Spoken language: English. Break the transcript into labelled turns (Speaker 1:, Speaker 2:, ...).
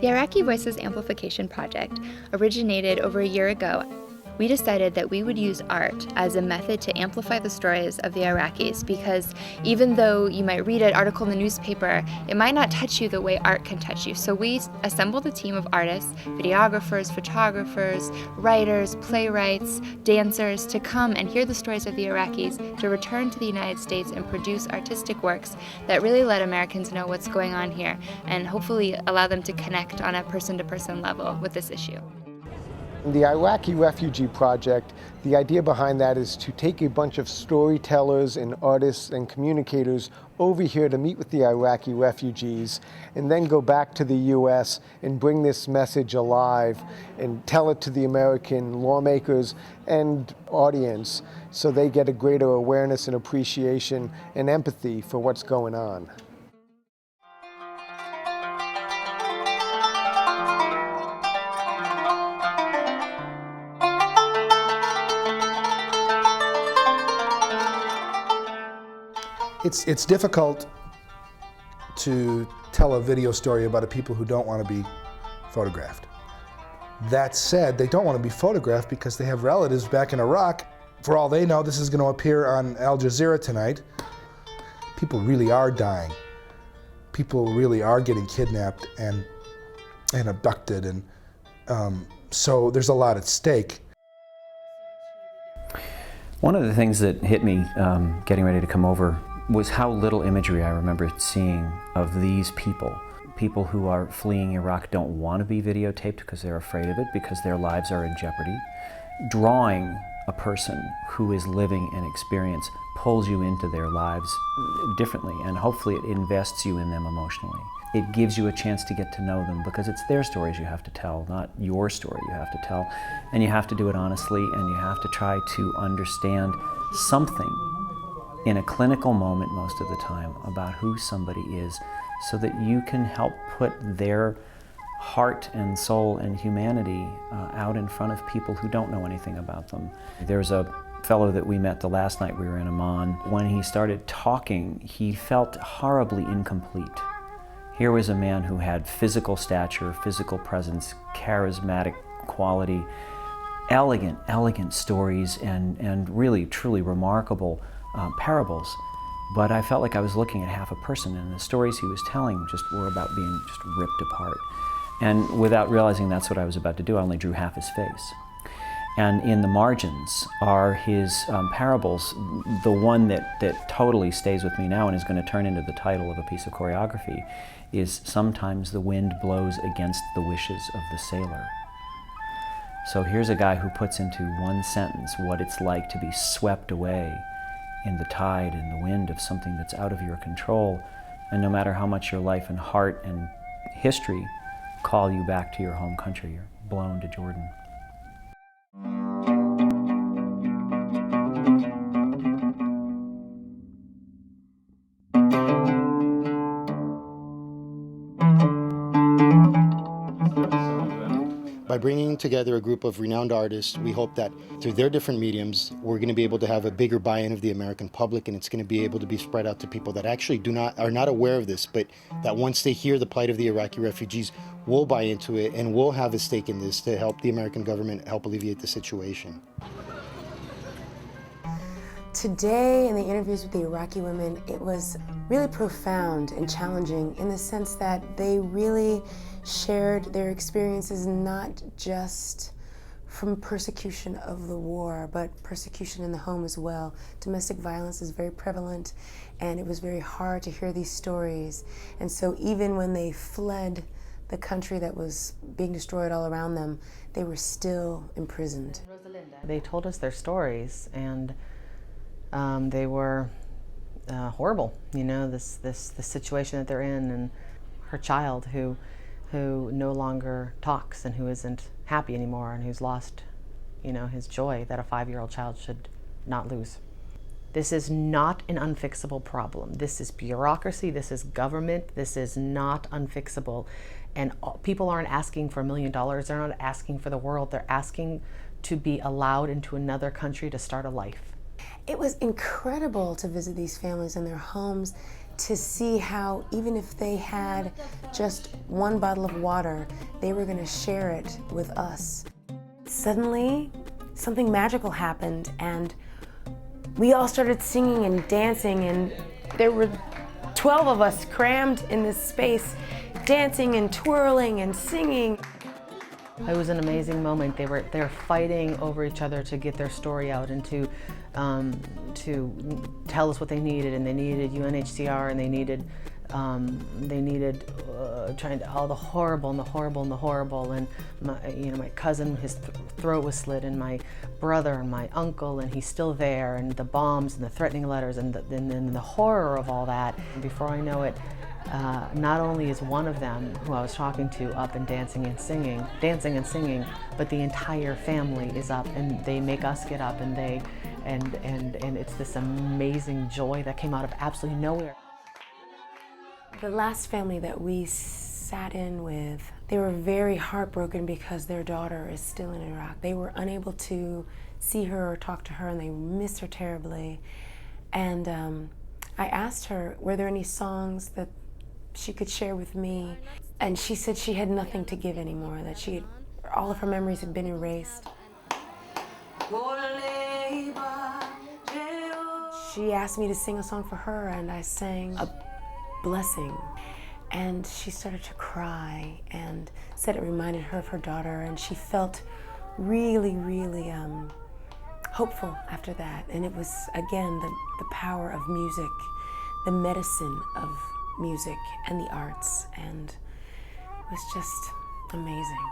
Speaker 1: The Iraqi Voices Amplification Project originated over a year ago. We decided that we would use art as a method to amplify the stories of the Iraqis, because even though you might read an article in the newspaper, it might not touch you the way art can touch you. So we assembled a team of artists, videographers, photographers, writers, playwrights, dancers to come and hear the stories of the Iraqis, to return to the United States and produce artistic works that really let Americans know what's going on here and hopefully allow them to connect on a person-to-person level with this issue.
Speaker 2: The Iraqi Refugee Project, the idea behind that is to take a bunch of storytellers and artists and communicators over here to meet with the Iraqi refugees and then go back to the U.S. and bring this message alive and tell it to the American lawmakers and audience so they get a greater awareness and appreciation and empathy for what's going on.
Speaker 3: It's difficult to tell a video story about a people who don't want to be photographed. That said, they don't want to be photographed because they have relatives back in Iraq. For all they know, this is going to appear on Al Jazeera tonight. People really are dying. People really are getting kidnapped and abducted, and so there's a lot at stake.
Speaker 4: One of the things that hit me getting ready to come over was how little imagery I remember seeing of these people. People who are fleeing Iraq don't want to be videotaped because they're afraid of it, because their lives are in jeopardy. Drawing a person who is living an experience pulls you into their lives differently, and hopefully it invests you in them emotionally. It gives you a chance to get to know them, because it's their stories you have to tell, not your story you have to tell. And you have to do it honestly, and you have to try to understand something in a clinical moment most of the time about who somebody is, so that you can help put their heart and soul and humanity out in front of people who don't know anything about them. There's a fellow that we met the last night we were in Amman. When he started talking, he felt horribly incomplete. Here was a man who had physical stature, physical presence, charismatic quality, elegant stories, and really, truly remarkable parables. But I felt like I was looking at half a person, and the stories he was telling just were about being just ripped apart. And without realizing that's what I was about to do, I only drew half his face. And in the margins are his parables. The one that totally stays with me now and is going to turn into the title of a piece of choreography is "Sometimes the wind blows against the wishes of the sailor." So here's a guy who puts into one sentence what it's like to be swept away in the tide and the wind of something that's out of your control. And no matter how much your life and heart and history call you back to your home country, you're blown to Jordan.
Speaker 5: By bringing together a group of renowned artists, we hope that through their different mediums, we're going to be able to have a bigger buy-in of the American public, and it's going to be able to be spread out to people that actually are not aware of this, but that once they hear the plight of the Iraqi refugees, will buy into it and will have a stake in this to help the American government help alleviate the situation.
Speaker 6: Today, in the interviews with the Iraqi women, it was really profound and challenging in the sense that they really shared their experiences not just from persecution of the war, but persecution in the home as well. Domestic violence is very prevalent, and it was very hard to hear these stories. And so even when they fled the country that was being destroyed all around them, they were still imprisoned.
Speaker 7: They told us their stories, and they were horrible. You know, the situation that they're in, and her child who no longer talks and who isn't happy anymore and who's lost, you know, his joy that a 5-year-old child should not lose. This is not an unfixable problem. This is bureaucracy, this is government, this is not unfixable. And people aren't asking for $1 million, they're not asking for the world, they're asking to be allowed into another country to start a life.
Speaker 6: It was incredible to visit these families in their homes, to see how even if they had just one bottle of water, they were going to share it with us. Suddenly, something magical happened, and we all started singing and dancing, and there were 12 of us crammed in this space, dancing and twirling and singing.
Speaker 7: It was an amazing moment. They were fighting over each other to get their story out and to tell us what they needed, and they needed UNHCR, and they needed trying to all the horrible and the horrible and the horrible. And my cousin, his throat was slit, and my brother and my uncle, and he's still there, and the bombs and the threatening letters and the horror of all that. And before I know it, not only is one of them, who I was talking to, up and dancing and singing, but the entire family is up, and they make us get up, and and it's this amazing joy that came out of absolutely nowhere.
Speaker 6: The last family that we sat in with, they were very heartbroken because their daughter is still in Iraq. They were unable to see her or talk to her, and they miss her terribly. And I asked her, were there any songs that she could share with me? And she said she had nothing to give anymore, that all of her memories had been erased. She asked me to sing a song for her, and I sang a blessing. And she started to cry and said it reminded her of her daughter, and she felt really, really hopeful after that. And it was, again, the power of music, the medicine of music and the arts, and it was just amazing.